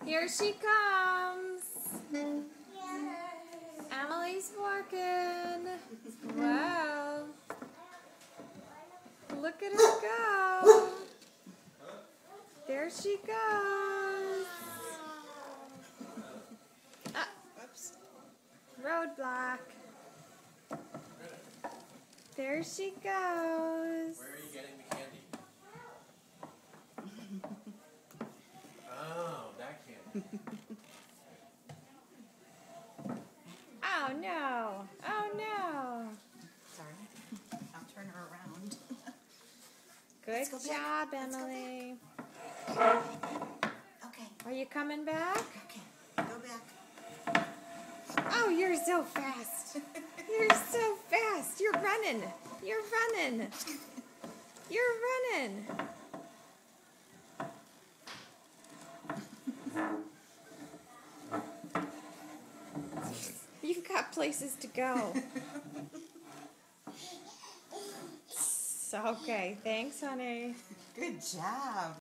Here she comes. Emily's working. Wow. Look at her go. There she goes. Oops. Roadblock. There she goes. Where are you getting the candy? Oh, that candy. Oh no. Oh no. Sorry. I'll turn her around. Good go back. job, Let's go Emily. Okay. Are you coming back? Okay. Go back. Oh, you're so fast. You're so fast. You're running. You're running. You're running. You've got places to go. Okay, thanks, honey. Good job.